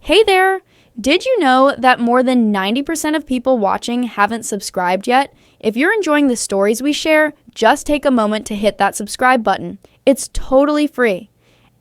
Hey there! Did you know that more than 90% of people watching haven't subscribed yet? If you're enjoying the stories we share, just take a moment to hit that subscribe button. It's totally free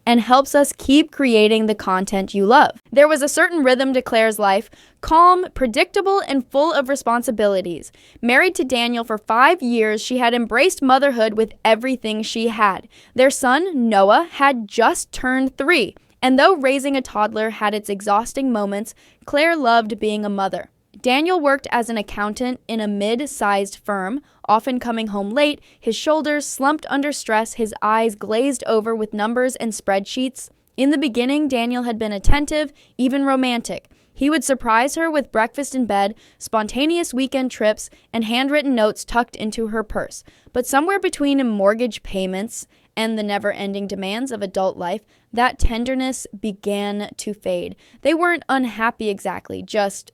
and helps us keep creating the content you love. There was a certain rhythm to Claire's life, calm, predictable, and full of responsibilities. Married to Daniel for 5 years, she had embraced motherhood with everything she had. Their son, Noah, had just turned 3. And though raising a toddler had its exhausting moments, Claire loved being a mother. Daniel worked as an accountant in a mid-sized firm, often coming home late, his shoulders slumped under stress, his eyes glazed over with numbers and spreadsheets. In the beginning, Daniel had been attentive, even romantic. He would surprise her with breakfast in bed, spontaneous weekend trips, and handwritten notes tucked into her purse. But somewhere between mortgage payments and the never-ending demands of adult life, that tenderness began to fade. They weren't unhappy exactly, just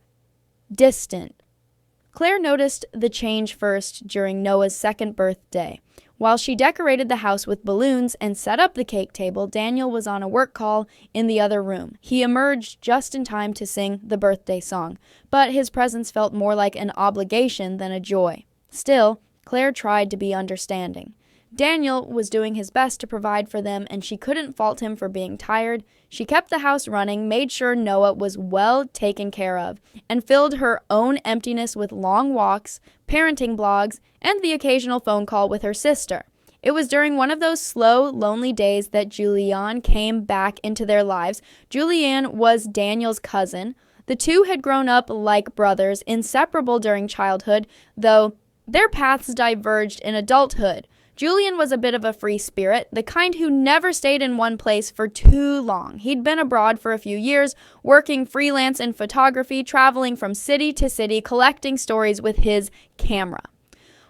distant. Claire noticed the change first during Noah's 2nd birthday. While she decorated the house with balloons and set up the cake table, Daniel was on a work call in the other room. He emerged just in time to sing the birthday song, but his presence felt more like an obligation than a joy. Still, Claire tried to be understanding. Daniel was doing his best to provide for them, and she couldn't fault him for being tired. She kept the house running, made sure Noah was well taken care of, and filled her own emptiness with long walks, parenting blogs, and the occasional phone call with her sister. It was during one of those slow, lonely days that Julian came back into their lives. Julian was Daniel's cousin. The two had grown up like brothers, inseparable during childhood, though their paths diverged in adulthood. Julian was a bit of a free spirit, the kind who never stayed in one place for too long. He'd been abroad for a few years, working freelance in photography, traveling from city to city, collecting stories with his camera.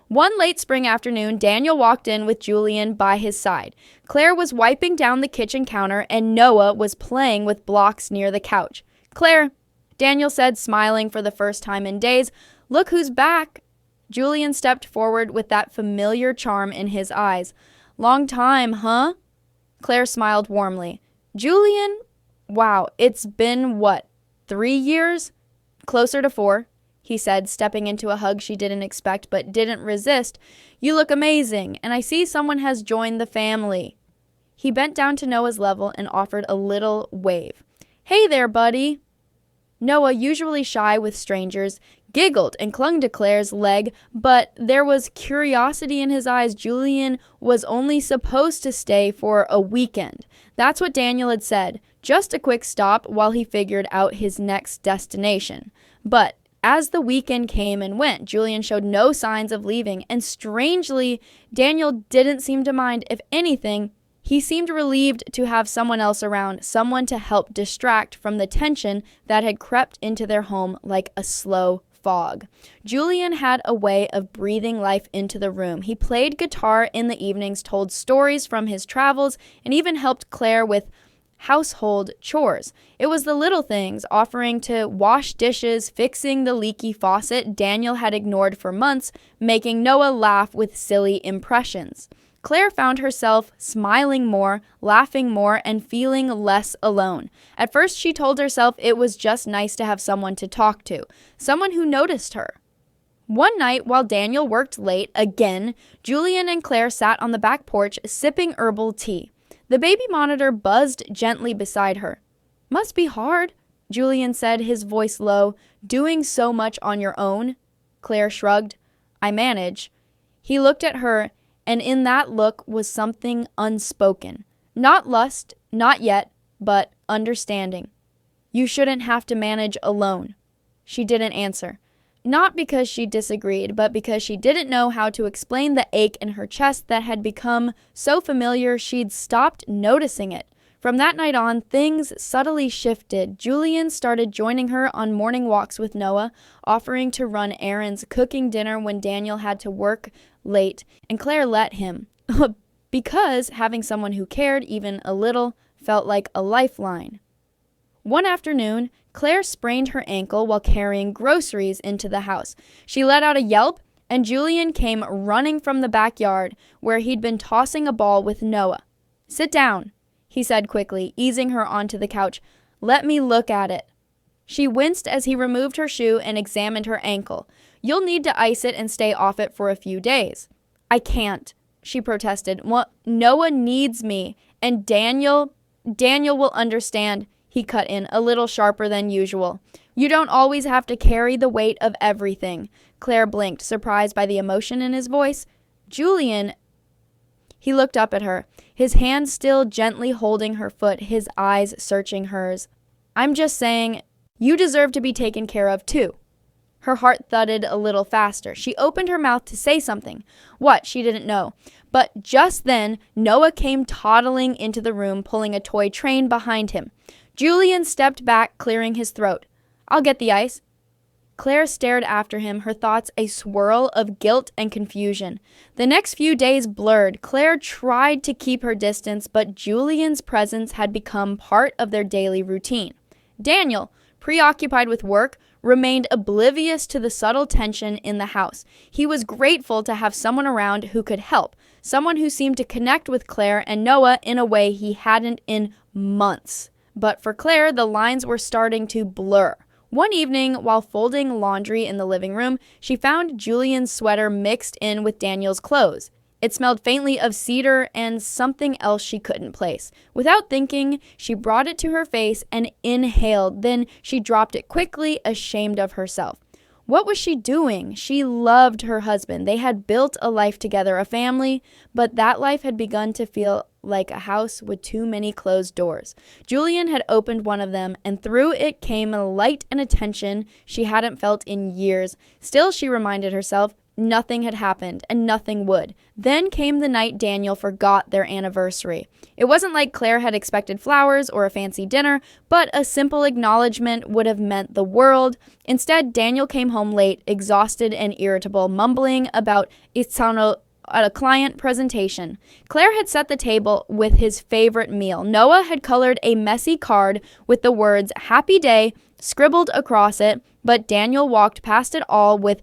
One late spring afternoon, Daniel walked in with Julian by his side. Claire was wiping down the kitchen counter, and Noah was playing with blocks near the couch. "Claire," Daniel said, smiling for the first time in days, "look who's back." Julian stepped forward with that familiar charm in his eyes. "Long time, huh?" Claire smiled warmly. "Julian? Wow, it's been, 3 years?" "Closer to 4, he said, stepping into a hug she didn't expect but didn't resist. "You look amazing, and I see someone has joined the family." He bent down to Noah's level and offered a little wave. "Hey there, buddy." Noah, usually shy with strangers, giggled and clung to Claire's leg, but there was curiosity in his eyes. Julian was only supposed to stay for a weekend. That's what Daniel had said, just a quick stop while he figured out his next destination. But as the weekend came and went, Julian showed no signs of leaving, and strangely, Daniel didn't seem to mind. If anything, he seemed relieved to have someone else around, someone to help distract from the tension that had crept into their home like a slow fog. Julian had a way of breathing life into the room. He played guitar in the evenings, told stories from his travels, and even helped Claire with household chores. It was the little things, offering to wash dishes, fixing the leaky faucet Daniel had ignored for months, making Noah laugh with silly impressions. Claire found herself smiling more, laughing more, and feeling less alone. At first, she told herself it was just nice to have someone to talk to, someone who noticed her. One night, while Daniel worked late again, Julian and Claire sat on the back porch sipping herbal tea. The baby monitor buzzed gently beside her. "Must be hard," Julian said, his voice low. "Doing so much on your own?" Claire shrugged. "I manage." He looked at her, and in that look was something unspoken. Not lust, not yet, but understanding. "You shouldn't have to manage alone." She didn't answer. Not because she disagreed, but because she didn't know how to explain the ache in her chest that had become so familiar she'd stopped noticing it. From that night on, things subtly shifted. Julian started joining her on morning walks with Noah, offering to run errands, cooking dinner when Daniel had to work late, and Claire let him. Because having someone who cared even a little felt like a lifeline. One afternoon, Claire sprained her ankle while carrying groceries into the house. She let out a yelp, and Julian came running from the backyard where he'd been tossing a ball with Noah. "Sit down," he said quickly, easing her onto the couch. "Let me look at it." She winced as he removed her shoe and examined her ankle. "You'll need to ice it and stay off it for a few days." "I can't," she protested. "Well, Noah needs me, and Daniel will understand," he cut in, a little sharper than usual. "You don't always have to carry the weight of everything." Claire blinked, surprised by the emotion in his voice. "Julian." He looked up at her, his hand still gently holding her foot, his eyes searching hers. "I'm just saying, you deserve to be taken care of too." Her heart thudded a little faster. She opened her mouth to say something. What, she didn't know. But just then, Noah came toddling into the room, pulling a toy train behind him. Julian stepped back, clearing his throat. "I'll get the ice." Claire stared after him, her thoughts a swirl of guilt and confusion. The next few days blurred. Claire tried to keep her distance, but Julian's presence had become part of their daily routine. Daniel, preoccupied with work, remained oblivious to the subtle tension in the house. He was grateful to have someone around who could help, someone who seemed to connect with Claire and Noah in a way he hadn't in months. But for Claire, the lines were starting to blur. One evening, while folding laundry in the living room, she found Julian's sweater mixed in with Daniel's clothes. It smelled faintly of cedar and something else she couldn't place. Without thinking, she brought it to her face and inhaled. Then she dropped it quickly, ashamed of herself. What was she doing? She loved her husband. They had built a life together, a family, but that life had begun to feel like a house with too many closed doors. Julian had opened one of them, and through it came a light and attention she hadn't felt in years. Still, she reminded herself, nothing had happened, and nothing would. Then came the night Daniel forgot their anniversary. It wasn't like Claire had expected flowers or a fancy dinner, but a simple acknowledgement would have meant the world. Instead, Daniel came home late, exhausted and irritable, mumbling about Itzano at a client presentation. Claire had set the table with his favorite meal. Noah had colored a messy card with the words "Happy Day" scribbled across it, but Daniel walked past it all with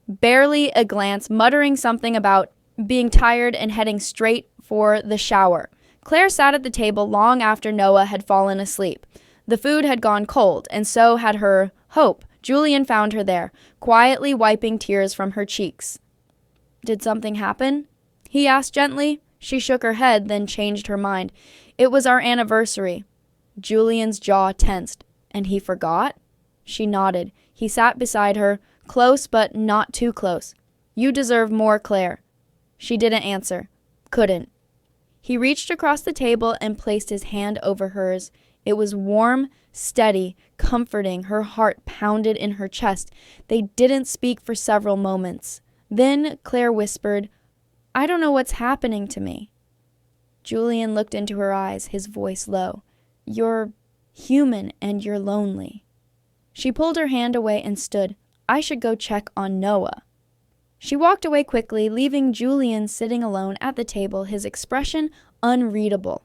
barely a glance, muttering something about being tired and heading straight for the shower. Claire sat at the table long after Noah had fallen asleep. The food had gone cold, and so had her hope. Julian found her there, quietly wiping tears from her cheeks. "Did something happen?" he asked gently. She shook her head, then changed her mind. "It was our anniversary." Julian's jaw tensed. "And he forgot?" She nodded. He sat beside her, close but not too close. "You deserve more, Claire." She didn't answer. Couldn't. He reached across the table and placed his hand over hers. It was warm, steady, comforting. Her heart pounded in her chest. They didn't speak for several moments. Then Claire whispered, "I don't know what's happening to me." Julian looked into her eyes, his voice low. "You're human and you're lonely." She pulled her hand away and stood. "I should go check on Noah." She walked away quickly, leaving Julian sitting alone at the table, his expression unreadable.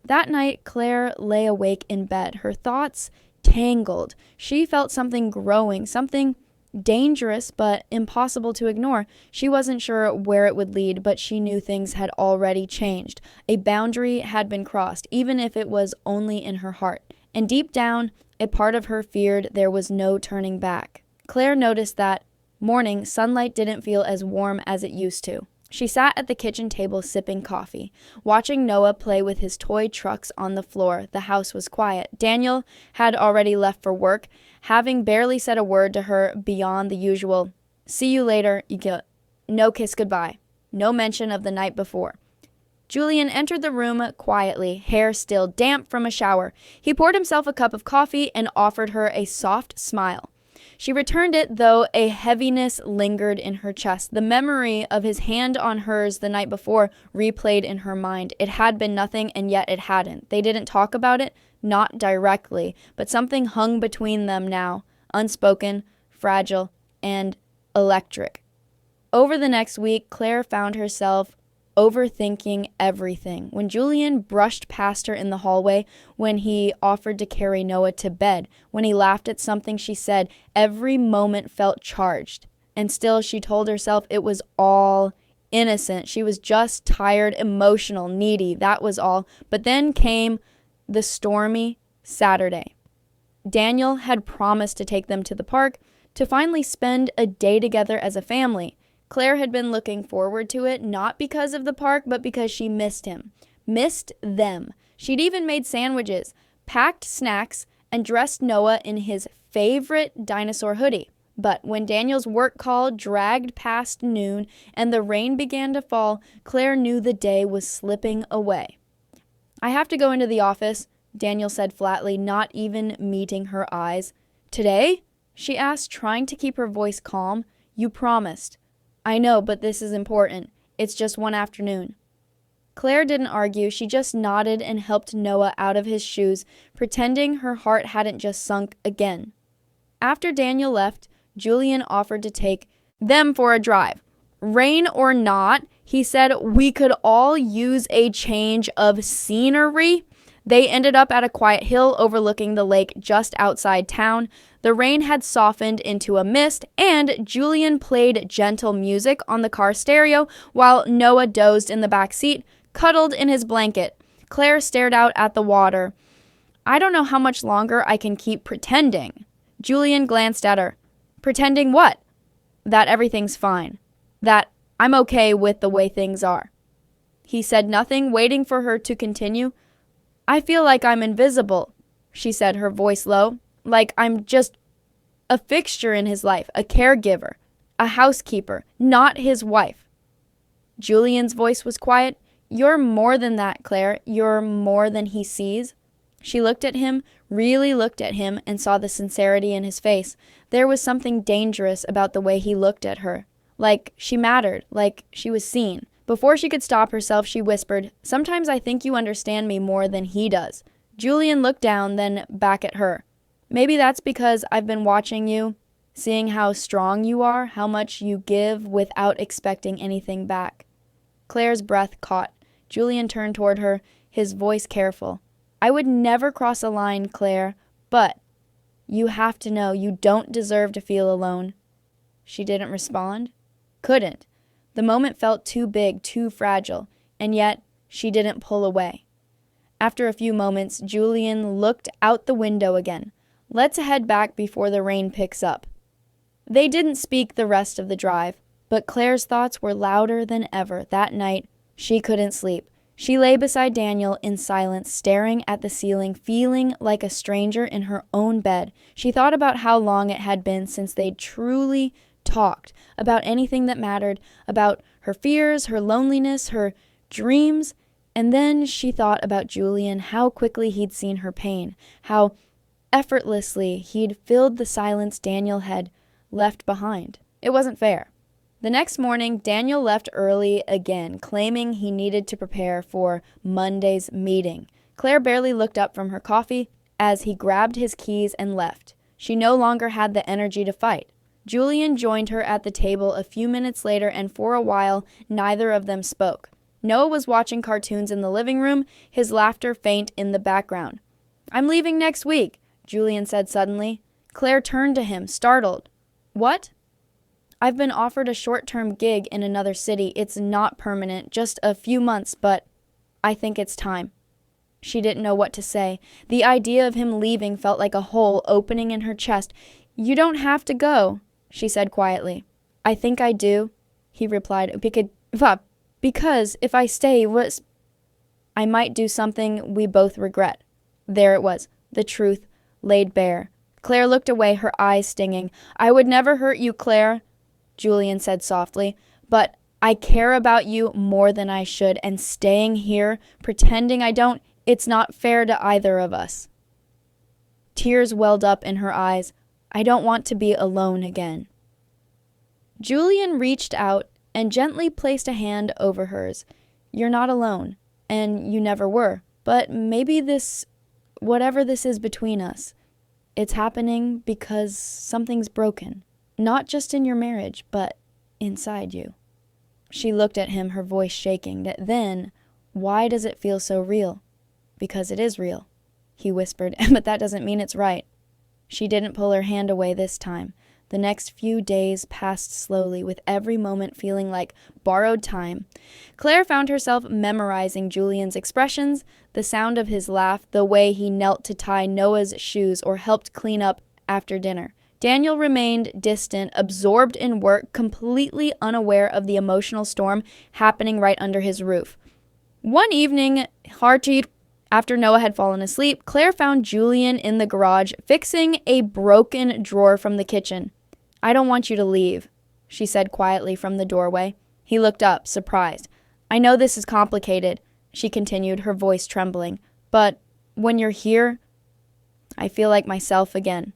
That night, Claire lay awake in bed, her thoughts tangled. She felt something growing, something dangerous but impossible to ignore. She wasn't sure where it would lead, but she knew things had already changed. A boundary had been crossed, even if it was only in her heart. And deep down, a part of her feared there was no turning back. Claire noticed that morning sunlight didn't feel as warm as it used to. She sat at the kitchen table sipping coffee, watching Noah play with his toy trucks on the floor. The house was quiet. Daniel had already left for work, having barely said a word to her beyond the usual, "See you later," no kiss goodbye, no mention of the night before. Julian entered the room quietly, hair still damp from a shower. He poured himself a cup of coffee and offered her a soft smile. She returned it, though a heaviness lingered in her chest. The memory of his hand on hers the night before replayed in her mind. It had been nothing, and yet it hadn't. They didn't talk about it, not directly, but something hung between them now, unspoken, fragile, and electric. Over the next week, Claire found herself overthinking everything. When Julian brushed past her in the hallway, when he offered to carry Noah to bed, when he laughed at something she said, every moment felt charged. And still she told herself it was all innocent. She was just tired, emotional, needy, that was all. But then came the stormy Saturday. Daniel had promised to take them to the park to finally spend a day together as a family. Claire had been looking forward to it, not because of the park, but because she missed him. Missed them. She'd even made sandwiches, packed snacks, and dressed Noah in his favorite dinosaur hoodie. But when Daniel's work call dragged past noon and the rain began to fall, Claire knew the day was slipping away. "I have to go into the office," Daniel said flatly, not even meeting her eyes. "Today?" she asked, trying to keep her voice calm. "You promised." "I know, but this is important. It's just one afternoon." Claire didn't argue. She just nodded and helped Noah out of his shoes, pretending her heart hadn't just sunk again. After Daniel left, Julian offered to take them for a drive. Rain or not, he said, we could all use a change of scenery. They ended up at a quiet hill overlooking the lake just outside town. The rain had softened into a mist, and Julian played gentle music on the car stereo while Noah dozed in the back seat, cuddled in his blanket. Claire stared out at the water. "I don't know how much longer I can keep pretending." Julian glanced at her. "Pretending what?" "That everything's fine. That I'm okay with the way things are." He said nothing, waiting for her to continue. "I feel like I'm invisible," she said, her voice low. "Like I'm just a fixture in his life, a caregiver, a housekeeper, not his wife." Julian's voice was quiet. "You're more than that, Claire. You're more than he sees." She looked at him, really looked at him, and saw the sincerity in his face. There was something dangerous about the way he looked at her. Like she mattered, like she was seen. Before she could stop herself, she whispered, "Sometimes I think you understand me more than he does." Julian looked down, then back at her. "Maybe that's because I've been watching you, seeing how strong you are, how much you give without expecting anything back." Claire's breath caught. Julian turned toward her, his voice careful. "I would never cross a line, Claire, but you have to know you don't deserve to feel alone." She didn't respond. Couldn't. The moment felt too big, too fragile, and yet she didn't pull away. After a few moments, Julian looked out the window again. "Let's head back before the rain picks up." They didn't speak the rest of the drive, but Claire's thoughts were louder than ever. That night, she couldn't sleep. She lay beside Daniel in silence, staring at the ceiling, feeling like a stranger in her own bed. She thought about how long it had been since they'd truly talked about anything that mattered, about her fears, her loneliness, her dreams. And then she thought about Julian, how quickly he'd seen her pain, how effortlessly he'd filled the silence Daniel had left behind. It wasn't fair. The next morning, Daniel left early again, claiming he needed to prepare for Monday's meeting. Claire barely looked up from her coffee as he grabbed his keys and left. She no longer had the energy to fight. Julian joined her at the table a few minutes later, and for a while, neither of them spoke. Noah was watching cartoons in the living room, his laughter faint in the background. "I'm leaving next week," Julian said suddenly. Claire turned to him, startled. "What?" "I've been offered a short-term gig in another city. It's not permanent, just a few months, but I think it's time." She didn't know what to say. The idea of him leaving felt like a hole opening in her chest. "You don't have to go," she said quietly. "I think I do," he replied. Because if I stay, I might do something we both regret." There it was, the truth, laid bare. Claire looked away, her eyes stinging. "I would never hurt you, Claire," Julian said softly, "but I care about you more than I should, and staying here, pretending I don't, it's not fair to either of us." Tears welled up in her eyes. "I don't want to be alone again." Julian reached out and gently placed a hand over hers. "You're not alone, and you never were, but maybe whatever this is between us, it's happening because something's broken. Not just in your marriage, but inside you." She looked at him, her voice shaking. Then, "Why does it feel so real?" "Because it is real," he whispered, "but that doesn't mean it's right." She didn't pull her hand away this time. The next few days passed slowly, with every moment feeling like borrowed time. Claire found herself memorizing Julian's expressions, the sound of his laugh, the way he knelt to tie Noah's shoes or helped clean up after dinner. Daniel remained distant, absorbed in work, completely unaware of the emotional storm happening right under his roof. One evening, after Noah had fallen asleep, Claire found Julian in the garage fixing a broken drawer from the kitchen. "I don't want you to leave," she said quietly from the doorway. He looked up, surprised. "I know this is complicated," she continued, her voice trembling, "but when you're here, I feel like myself again."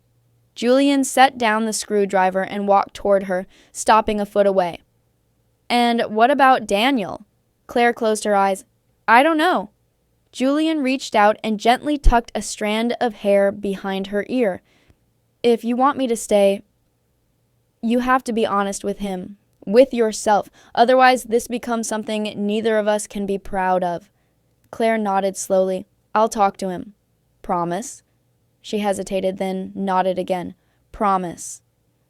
Julian set down the screwdriver and walked toward her, stopping a foot away. "And what about Daniel?" Claire closed her eyes. "I don't know." Julian reached out and gently tucked a strand of hair behind her ear. "If you want me to stay, you have to be honest with him, with yourself. Otherwise, this becomes something neither of us can be proud of." Claire nodded slowly. "I'll talk to him." "Promise?" She hesitated, then nodded again. "Promise."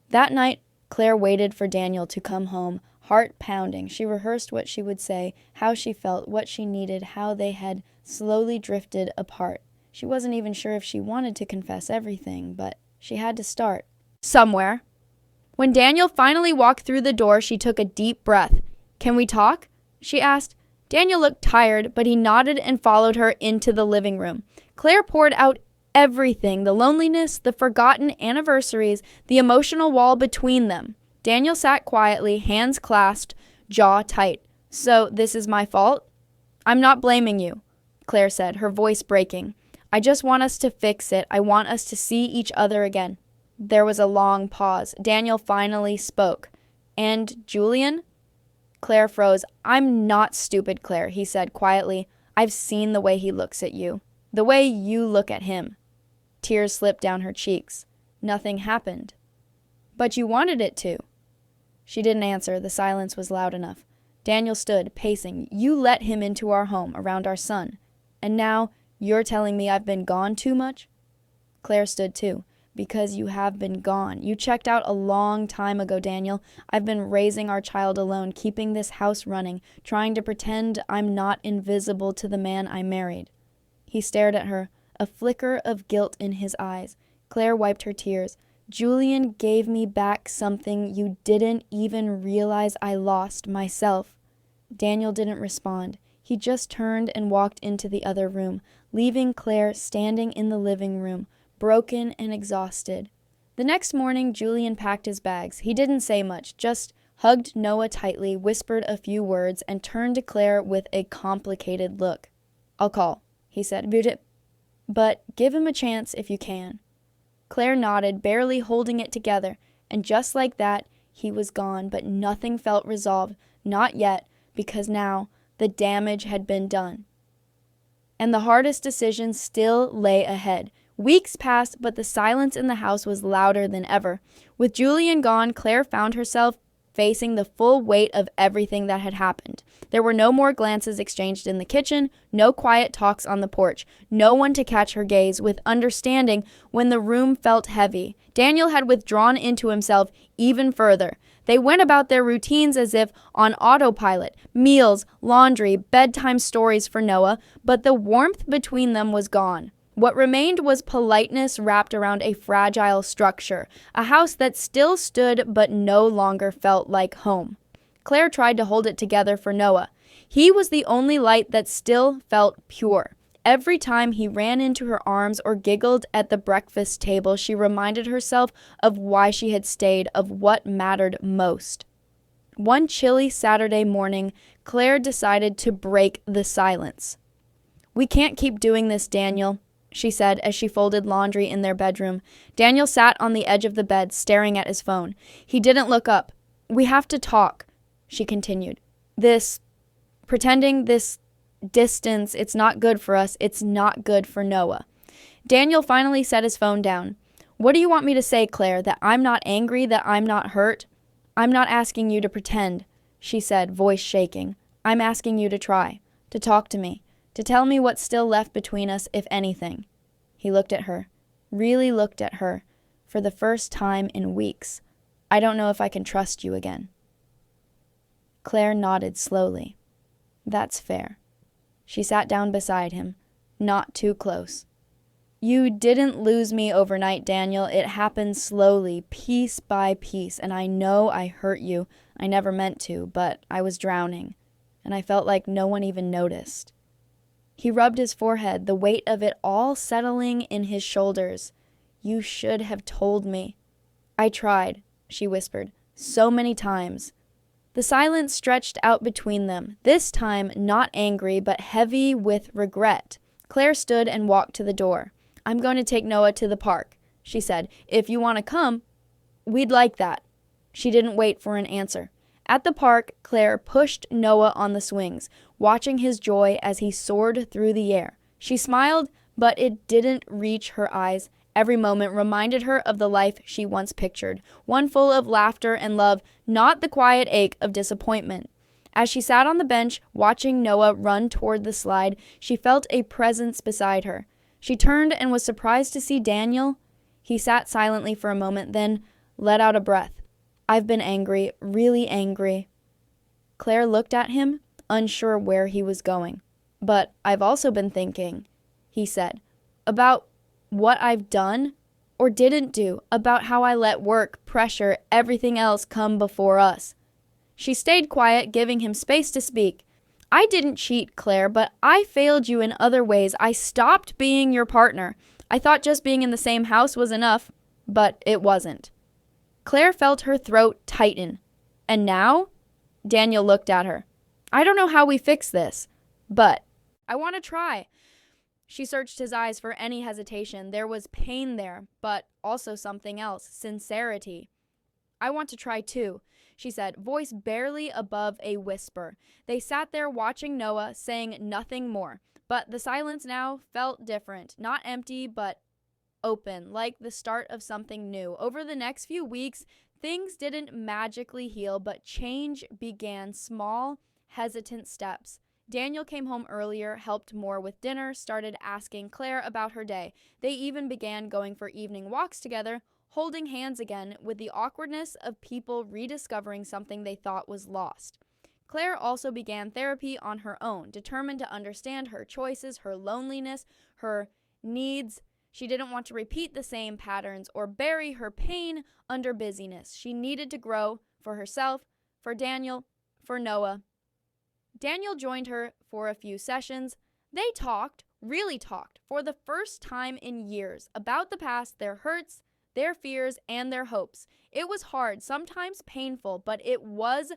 That night, Claire waited for Daniel to come home, heart pounding. She rehearsed what she would say, how she felt, what she needed, how they had slowly drifted apart. She wasn't even sure if she wanted to confess everything, but she had to start somewhere. When Daniel finally walked through the door, she took a deep breath. "Can we talk?" she asked. Daniel looked tired, but he nodded and followed her into the living room. Claire poured out everything, the loneliness, the forgotten anniversaries, the emotional wall between them. Daniel sat quietly, hands clasped, jaw tight. "So this is my fault?" "I'm not blaming you," Claire said, her voice breaking. "I just want us to fix it. I want us to see each other again." There was a long pause. Daniel finally spoke. "And Julian?" Claire froze. "I'm not stupid, Claire," he said quietly. "I've seen the way he looks at you. The way you look at him." Tears slipped down her cheeks. "Nothing happened." "But you wanted it to." She didn't answer. The silence was loud enough. Daniel stood, pacing. "You let him into our home, around our son. And now you're telling me I've been gone too much?" Claire stood too. "Because you have been gone. You checked out a long time ago, Daniel. I've been raising our child alone, keeping this house running, trying to pretend I'm not invisible to the man I married." He stared at her, a flicker of guilt in his eyes. Claire wiped her tears. "Julian gave me back something you didn't even realize I lost myself." Daniel didn't respond. He just turned and walked into the other room, leaving Claire standing in the living room, broken and exhausted. The next morning, Julian packed his bags. He didn't say much, just hugged Noah tightly, whispered a few words, and turned to Claire with a complicated look. "I'll call," he said. "But give him a chance if you can." Claire nodded, barely holding it together, and just like that, he was gone, but nothing felt resolved, not yet, because now the damage had been done. And the hardest decision still lay ahead. Weeks passed, but the silence in the house was louder than ever. With Julian gone, Claire found herself facing the full weight of everything that had happened. There were no more glances exchanged in the kitchen, no quiet talks on the porch, no one to catch her gaze with understanding when the room felt heavy. Daniel had withdrawn into himself even further. They went about their routines as if on autopilot, meals, laundry, bedtime stories for Noah, but the warmth between them was gone. What remained was politeness wrapped around a fragile structure, a house that still stood but no longer felt like home. Claire tried to hold it together for Noah. He was the only light that still felt pure. Every time he ran into her arms or giggled at the breakfast table, she reminded herself of why she had stayed, of what mattered most. One chilly Saturday morning, Claire decided to break the silence. "We can't keep doing this, Daniel," she said as she folded laundry in their bedroom. Daniel sat on the edge of the bed, staring at his phone. He didn't look up. "We have to talk," she continued. Pretending this distance, it's not good for us. It's not good for Noah." Daniel finally set his phone down. "What do you want me to say, Claire? That I'm not angry? That I'm not hurt?" "I'm not asking you to pretend," she said, voice shaking. "I'm asking you to try, to talk to me, to tell me what's still left between us, if anything." He looked at her, really looked at her, for the first time in weeks. I don't know if I can trust you again. Claire nodded slowly. That's fair. She sat down beside him, not too close. You didn't lose me overnight, Daniel. It happened slowly, piece by piece, and I know I hurt you. I never meant to, but I was drowning, and I felt like no one even noticed. He rubbed his forehead, the weight of it all settling in his shoulders. You should have told me. I tried, she whispered, so many times. The silence stretched out between them, this time not angry, but heavy with regret. Claire stood and walked to the door. I'm going to take Noah to the park, she said. If you want to come, we'd like that. She didn't wait for an answer. At the park, Claire pushed Noah on the swings, watching his joy as he soared through the air. She smiled, but it didn't reach her eyes. Every moment reminded her of the life she once pictured, one full of laughter and love, not the quiet ache of disappointment. As she sat on the bench, watching Noah run toward the slide, she felt a presence beside her. She turned and was surprised to see Daniel. He sat silently for a moment, then let out a breath. I've been angry, really angry. Claire looked at him, unsure where he was going. But I've also been thinking, he said, about what I've done or didn't do, about how I let work, pressure, everything else come before us. She stayed quiet, giving him space to speak. I didn't cheat, Claire, but I failed you in other ways. I stopped being your partner. I thought just being in the same house was enough, but it wasn't. Claire felt her throat tighten. And now? Daniel looked at her. I don't know how we fix this, but I want to try. She searched his eyes for any hesitation. There was pain there, but also something else, sincerity. I want to try too, she said, voice barely above a whisper. They sat there watching Noah, saying nothing more. But the silence now felt different, not empty, but open, like the start of something new. Over the next few weeks, things didn't magically heal, but change began, small, hesitant steps. Daniel came home earlier, helped more with dinner, started asking Claire about her day. They even began going for evening walks together, holding hands again, with the awkwardness of people rediscovering something they thought was lost. Claire also began therapy on her own, determined to understand her choices, her loneliness, her needs. She didn't want to repeat the same patterns or bury her pain under busyness. She needed to grow for herself, for Daniel, for Noah. Daniel joined her for a few sessions. They talked, really talked, for the first time in years, about the past, their hurts, their fears, and their hopes. It was hard, sometimes painful, but it was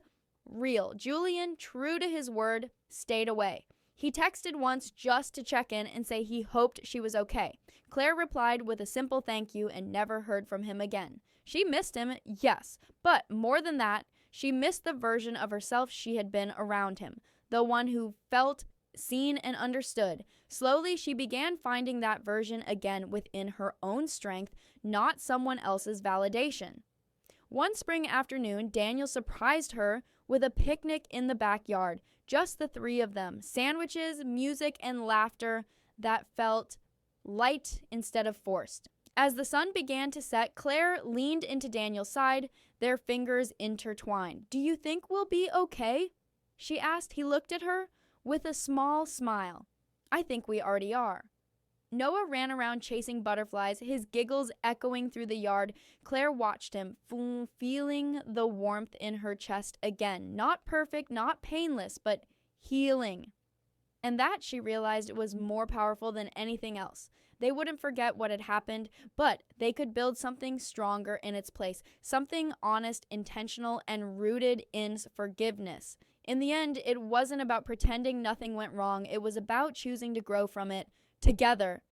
real. Julian, true to his word, stayed away. He texted once just to check in and say he hoped she was okay. Claire replied with a simple thank you and never heard from him again. She missed him, yes, but more than that, she missed the version of herself she had been around him, the one who felt seen and understood. Slowly, she began finding that version again within her own strength, not someone else's validation. One spring afternoon, Daniel surprised her with a picnic in the backyard, just the three of them, sandwiches, music, and laughter that felt light instead of forced. As the sun began to set, Claire leaned into Daniel's side, their fingers intertwined. Do you think we'll be okay? She asked. He looked at her with a small smile. I think we already are. Noah ran around chasing butterflies, his giggles echoing through the yard. Claire watched him, feeling the warmth in her chest again. Not perfect, not painless, but healing. And that, she realized, was more powerful than anything else. They wouldn't forget what had happened, but they could build something stronger in its place, something honest, intentional, and rooted in forgiveness. In the end, it wasn't about pretending nothing went wrong. It was about choosing to grow from it together,